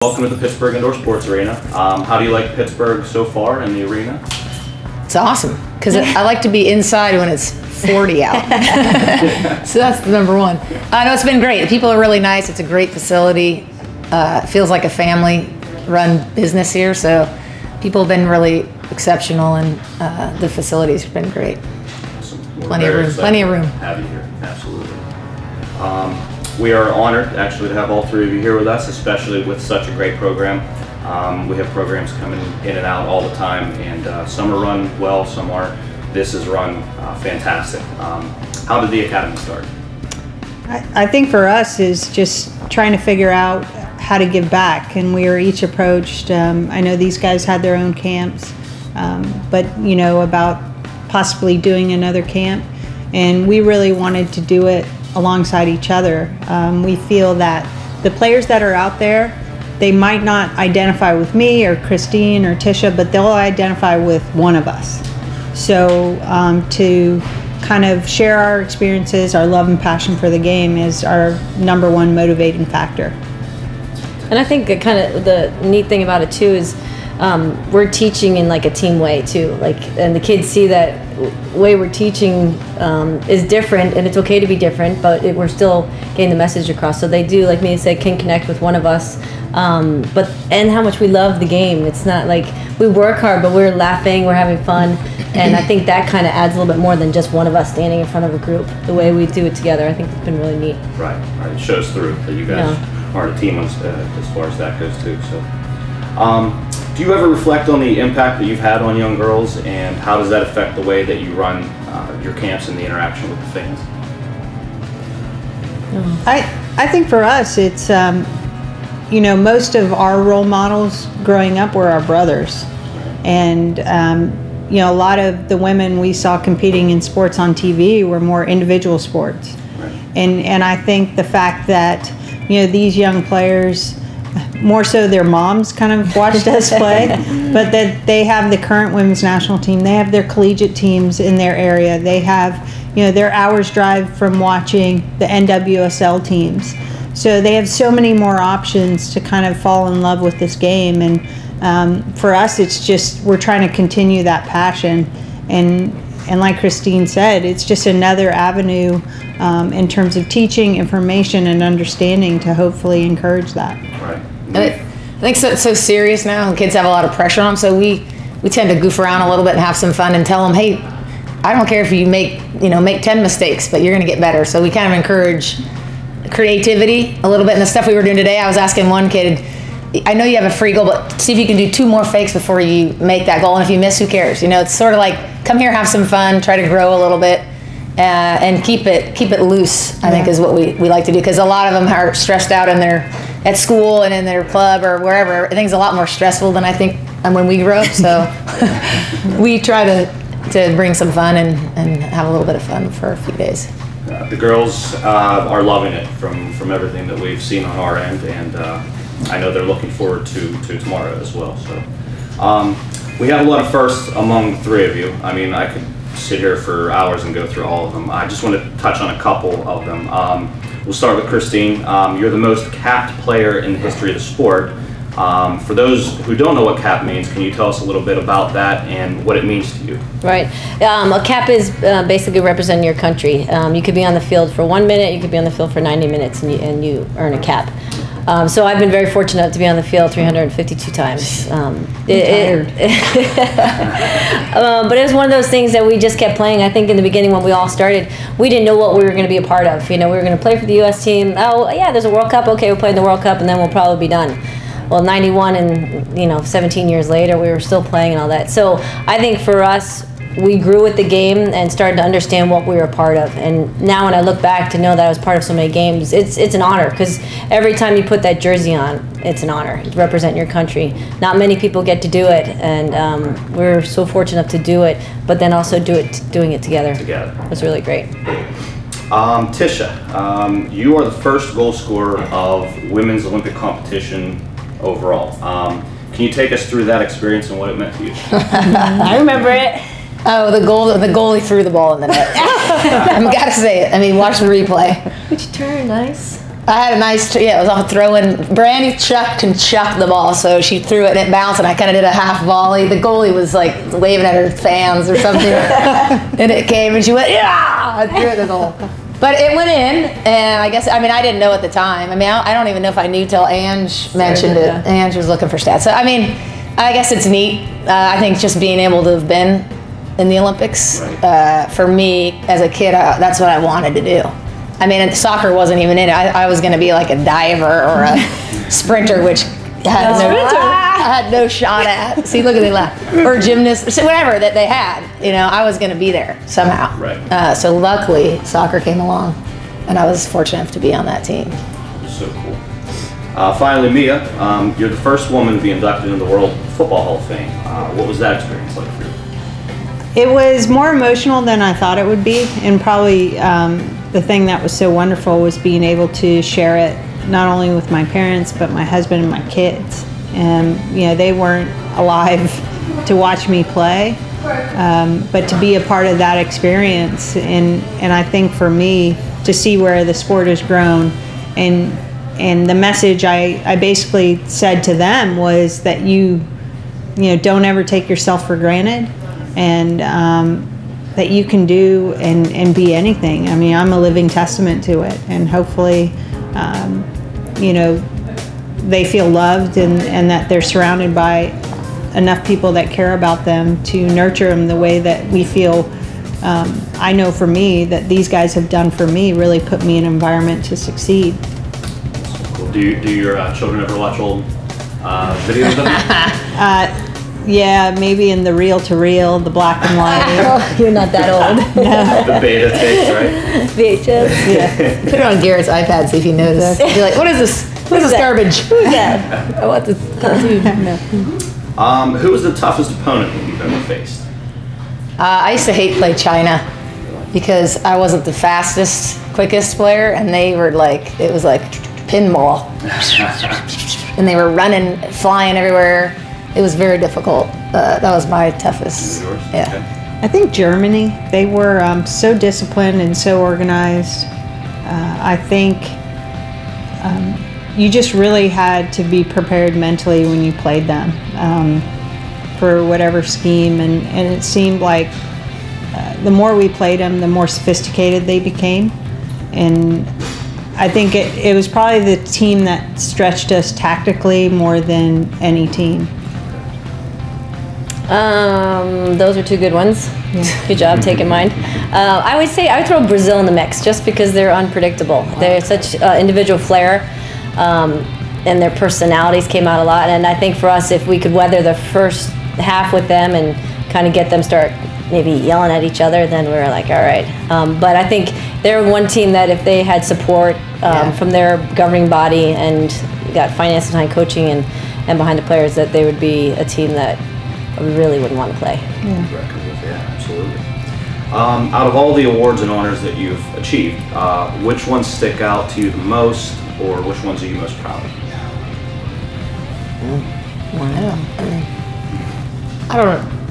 Welcome to the Pittsburgh Indoor Sports Arena. How do you like Pittsburgh so far in the arena? It's awesome, because I like to be inside when it's 40 out. So that's the number one. No, it's been great. The people are really nice. It's a great facility. It feels like a family-run business here, so people have been really exceptional, and the facilities have been great. Awesome. Plenty of room. Plenty of room. Have you here, absolutely. We are honored actually to have all three of you here with us, especially with such a great program. We have programs coming in and out all the time, and some are run well, some aren't. This is run fantastic. How did the academy start? I think for us is just trying to figure out how to give back, and we were each approached. I know these guys had their own camps, but you know, about possibly doing another camp, and we really wanted to do it alongside each other. We feel that the players that are out there, they might not identify with me or Kristine or Tisha, but they'll identify with one of us. So to kind of share our experiences, our love and passion for the game is our number one motivating factor. And I think kind of the neat thing about it too is we're teaching in like a team way too, and the kids see that way we're teaching is different, and it's okay to be different, but we're still getting the message across. So they do, like Mia said, can connect with one of us, and how much we love the game. It's not like we work hard, but we're laughing, we're having fun, and I think that kind of adds a little bit more than just one of us standing in front of a group. The way we do it together, I think it's been really neat. Right. It shows through that you guys are a team as far as that goes too. So. Do you ever reflect on the impact that you've had on young girls, and how does that affect the way that you run your camps and the interaction with the fans? I think for us, it's you know, most of our role models growing up were our brothers, and you know, a lot of the women we saw competing in sports on TV were more individual sports, right. And I think the fact that, you know, these young players, more so their moms kind of watched us play, but that they have the current women's national team, they have their collegiate teams in their area, they have, you know, their hours drive from watching the NWSL teams. So they have so many more options to kind of fall in love with this game, and for us it's just, we're trying to continue that passion, and like Kristine said, it's just another avenue in terms of teaching, information, and understanding to hopefully encourage that. Right. I think it's so serious now, and kids have a lot of pressure on them, so we tend to goof around a little bit and have some fun and tell them, hey, I don't care if you make 10 mistakes, but you're going to get better. So we kind of encourage creativity a little bit. And the stuff we were doing today, I was asking one kid, I know you have a free goal, but see if you can do 2 more fakes before you make that goal, and if you miss, who cares? You know, it's sort of like, come here, have some fun, try to grow a little bit, and keep it loose, I think is what we like to do, because a lot of them are stressed out at school and in their club or wherever. Everything's a lot more stressful than I think when we grew up, so we try to bring some fun and have a little bit of fun for a few days. The girls are loving it from everything that we've seen on our end, and I know they're looking forward to tomorrow as well. So we have a lot of firsts among the three of you. I mean, I could sit here for hours and go through all of them. I just want to touch on a couple of them. We'll start with Kristine. You're the most capped player in the history of the sport. For those who don't know what cap means, can you tell us a little bit about that and what it means to you? Right. A cap is basically representing your country. You could be on the field for 1 minute, you could be on the field for 90 minutes, and you earn a cap. So I've been very fortunate to be on the field 352 times. But it was one of those things that we just kept playing. I think in the beginning when we all started, we didn't know what we were going to be a part of. You know, we were going to play for the U.S. team. Oh, yeah, there's a World Cup. Okay, we'll play in the World Cup, and then we'll probably be done. Well, 91 and 17 years later, we were still playing and all that. So I think for us, we grew with the game and started to understand what we were a part of. And now when I look back to know that I was part of so many games, it's an honor, because every time you put that jersey on, it's an honor to represent your country. Not many people get to do it, and we're so fortunate to do it, but then also doing it together. It was really great. Tisha, you are the first goal scorer of women's Olympic competition overall. Can you take us through that experience and what it meant to you? I remember it. Oh, the goalie threw the ball in the net. I've got to say it. I mean, watch the replay. Which turn, nice. I had a nice, it was off a throw-in. Brandy can chuck the ball, so she threw it and it bounced, and I kind of did a half volley. The goalie was like waving at her fans or something, and it came, and she went, yeah! I threw it in the goal. But it went in, and I guess, I mean, I didn't know at the time. I mean, I don't even know if I knew till Ange mentioned it. Ange was looking for stats. So, I mean, I guess it's neat. I think just being able to have been in the Olympics, for me as a kid, that's what I wanted to do. I mean, soccer wasn't even in it. I was going to be like a diver or a sprinter, which I had no shot at. See, look at they laugh. Or gymnast, so whatever that they had. You know, I was going to be there somehow. Right. So luckily, soccer came along, and I was fortunate enough to be on that team. So cool. Finally, Mia, you're the first woman to be inducted into the World Football Hall of Fame. What was that experience like for you? It was more emotional than I thought it would be, and probably the thing that was so wonderful was being able to share it not only with my parents but my husband and my kids. And you know, they weren't alive to watch me play, but to be a part of that experience, and I think for me to see where the sport has grown, and the message I basically said to them was that you know, don't ever take yourself for granted, and that you can do and be anything. I mean, I'm a living testament to it, and hopefully, you know, they feel loved and that they're surrounded by enough people that care about them to nurture them the way that we feel. I know for me that these guys have done for me, really put me in an environment to succeed. Cool. Do your children ever watch old videos of you? Yeah, maybe in the reel-to-reel, the black and white. Oh, you're not that old. No. The beta tapes, right? VHS. Yeah. Put it on Garrett's iPad, see if you notice. Be like, what is this? What is this garbage? Who's that? I want this cartoon. Who was the toughest opponent that you've ever faced? I used to hate play China because I wasn't the fastest, quickest player, and they were like, it was like pinball. And they were running, flying everywhere. It was very difficult. That was my toughest. Yeah. Okay. I think Germany, they were so disciplined and so organized. I think you just really had to be prepared mentally when you played them for whatever scheme, and it seemed like the more we played them, the more sophisticated they became. And I think it was probably the team that stretched us tactically more than any team. Those are two good ones. Yeah. Good job taking mine. I would say I would throw Brazil in the mix just because they're unpredictable. They're such individual flair, and their personalities came out a lot. And I think for us, if we could weather the first half with them and kind of get them start maybe yelling at each other, then we were like, all right. But I think they're one team that if they had support from their governing body and got finance behind coaching and behind the players, that they would be a team that we really wouldn't want to play. Yeah, absolutely. Out of all the awards and honors that you've achieved, which ones stick out to you the most, or which ones are you most proud of?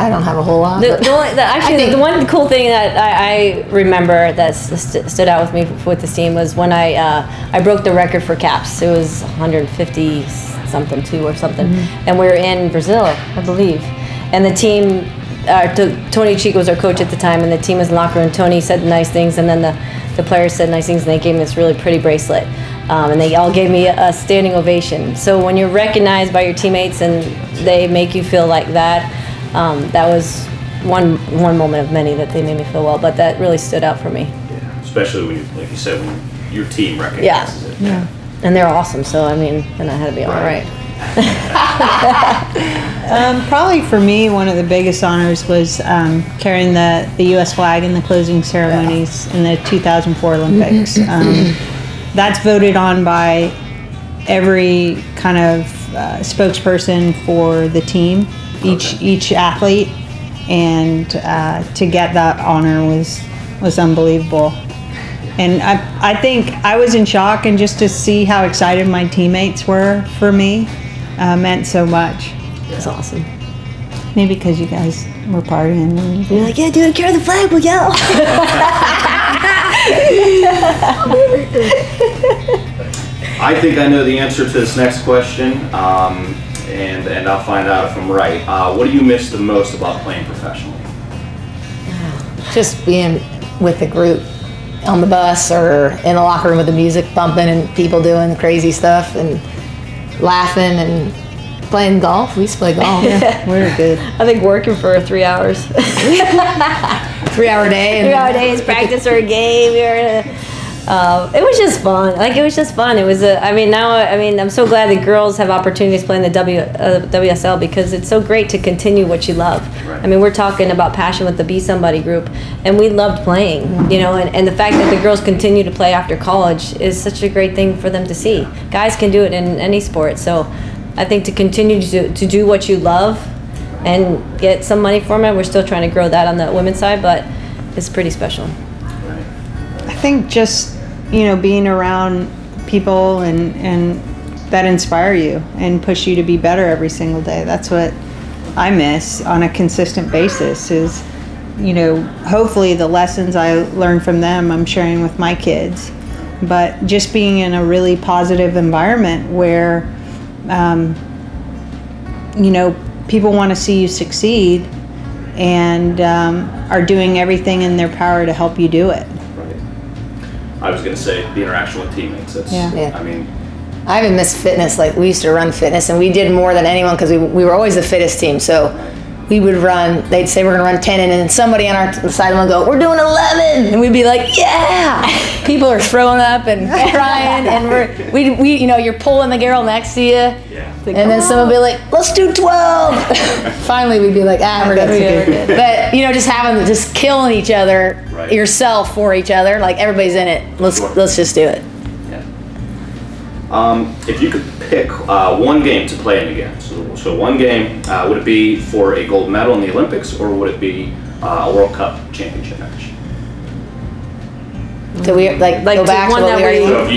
I don't have a whole lot. The one cool thing that I remember that stood out with me with this team was when I broke the record for caps. It was 150 something, 2 or something, and we were in Brazil, I believe. And the team, Tony Chico was our coach at the time, and the team was in the locker room. Tony said nice things, and then the players said nice things, and they gave me this really pretty bracelet. And they all gave me a standing ovation. So when you're recognized by your teammates and they make you feel like that, that was one moment of many that they made me feel well, but that really stood out for me. Yeah, especially when, like you said, when your team recognizes it. Yeah. And they're awesome, so I mean, then I had to be all right. Probably for me, one of the biggest honors was carrying the U.S. flag in the closing ceremonies in the 2004 Olympics. That's voted on by every kind of spokesperson for the team, each athlete, and to get that honor was unbelievable. And I think I was in shock, and just to see how excited my teammates were for me meant so much. It's awesome. Maybe because you guys were partying. You're like, yeah, dude, carry the flag, we'll yell. I think I know the answer to this next question, and I'll find out if I'm right. What do you miss the most about playing professionally? Just being with the group on the bus or in the locker room with the music bumping and people doing crazy stuff and laughing and playing golf. We used to play golf. Yeah, we were good. I think working for 3 hours. 3 hour day. 3 hour days, practice or a game. It was just fun. Like, it was just fun. It was I'm so glad that girls have opportunities playing the WSL because it's so great to continue what you love. Right. I mean, we're talking about passion with the Be Somebody group, and we loved playing, and the fact that the girls continue to play after college is such a great thing for them to see. Guys can do it in any sport, so I think to continue to do what you love and get some money from it, we're still trying to grow that on the women's side, but it's pretty special. I think just, being around people and that inspire you and push you to be better every single day. That's what I miss on a consistent basis is, hopefully the lessons I learn from them, I'm sharing with my kids. But just being in a really positive environment where, people want to see you succeed and are doing everything in their power to help you do it. I was going to say the interaction with teammates. I even miss fitness. Like, we used to run fitness, and we did more than anyone because we were always the fittest team. So we would run. They'd say we're going to run 10, and then somebody on our side would go, "We're doing 11," and we'd be like, "Yeah!" People are throwing up and crying, and you're pulling the girl next to you, and then someone would be like, "Let's do 12." Finally, we'd be like, "We're good." But just killing each other, yourself for each other, like everybody's in it. Let's just do it. If you could pick one game to play in again, so one game, would it be for a gold medal in the Olympics, or would it be a World Cup championship match? So we go back to one what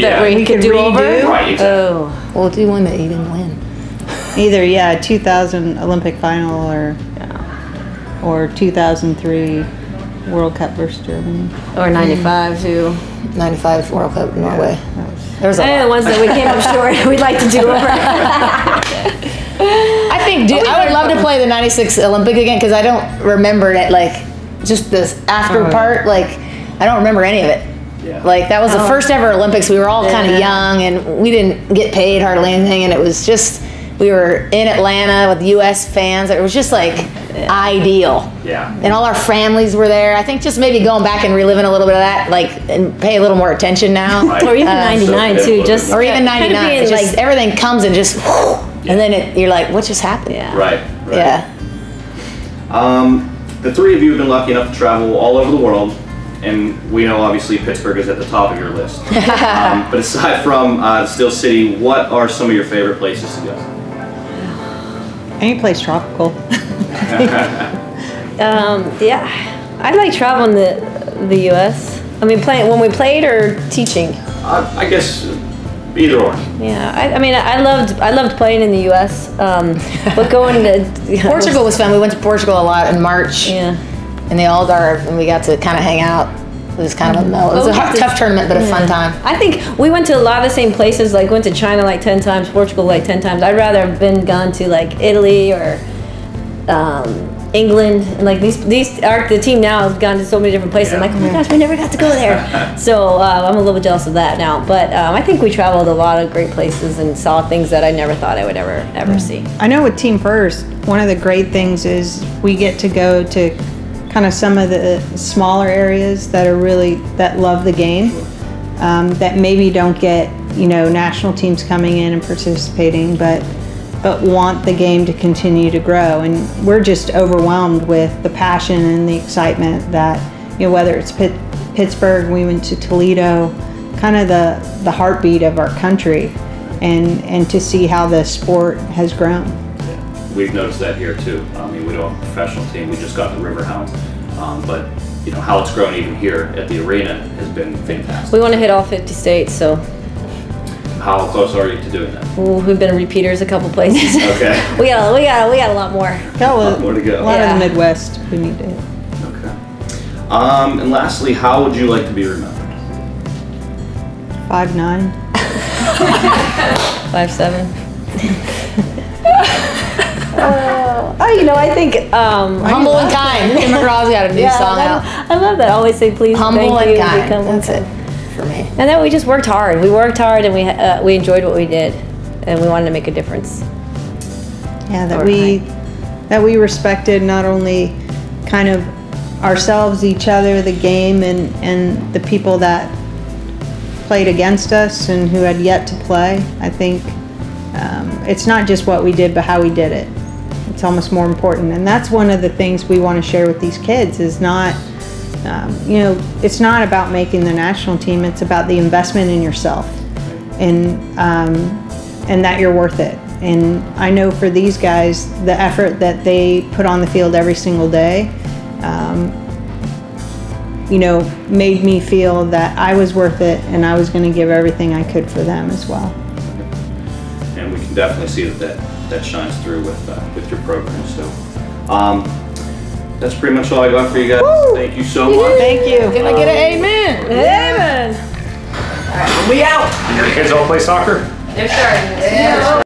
that we could do over? Right, exactly. Oh. We'll do one that you didn't win. Either 2000 Olympic final or 2003 World Cup versus Germany. Or 95 too. 95 World Cup Norway. There's the ones that we came up short, we'd like to do over. I would love to play the 96 Olympic again because I don't remember it, like, just this after part, like, I don't remember any of it. Yeah. Like, that was the first ever Olympics. We were all kind of young and we didn't get paid hardly anything, and it was just, we were in Atlanta with US fans. It was just like ideal. Yeah. And all our families were there. I think just maybe going back and reliving a little bit of that, like, and pay a little more attention now. Right. Or even 99 too. Or even 99. It's just, everything comes and just, and then you're like, what just happened? Yeah. Right. Yeah. The three of you have been lucky enough to travel all over the world, and we know obviously Pittsburgh is at the top of your list. But aside from Steel City, what are some of your favorite places to go? Any place tropical. I like traveling the U.S. I mean, when we played or teaching. I guess either or. Yeah, I loved playing in the U.S. But going to Portugal was fun. We went to Portugal a lot in March. Yeah. In the Algarve, and we got to kind of hang out. It was kind of it was a tough tournament, but a fun time. I think we went to a lot of the same places. Like, went to China like 10 times, Portugal like 10 times. I'd rather have gone to like Italy or England. And like the team now has gone to so many different places. I'm like, oh my gosh, we never got to go there. So I'm a little jealous of that now. But I think we traveled a lot of great places and saw things that I never thought I would ever see. I know with Team First, one of the great things is we get to go to kind of some of the smaller areas that love the game, that maybe don't get national teams coming in and participating, but want the game to continue to grow. And we're just overwhelmed with the passion and the excitement that whether it's Pittsburgh, we went to Toledo, kind of the heartbeat of our country, and to see how the sport has grown. We've noticed that here too. I mean, we don't have a professional team. We just got the Riverhounds, but how it's grown even here at the arena has been fantastic. We want to hit all 50 states, so. How close are you to doing that? Ooh, we've been repeaters a couple places. Okay. we got a lot more. Got a lot more to go. A lot of the Midwest we need to hit. Okay. And lastly, how would you like to be remembered? 5'9". 5'7". I think Humble and kind. Tim McGraw's got a new song out. I love that. Always say please. Humble thank and you, kind. become That's one. it for me. And then we just worked hard. We worked hard, and we enjoyed what we did, and we wanted to make a difference. Yeah, that we respected not only kind of ourselves, each other, the game, and the people that played against us and who had yet to play. I think it's not just what we did, but how we did it. It's almost more important, and that's one of the things we want to share with these kids. Is not, it's not about making the national team. It's about the investment in yourself, and that you're worth it. And I know for these guys, the effort that they put on the field every single day, made me feel that I was worth it, and I was going to give everything I could for them as well. And we can definitely see that shines through with your program. So that's pretty much all I got for you guys. Woo! Thank you so much. Thank you. Can I get an amen? Amen. All right, we out. Your kids all play soccer? They're starting.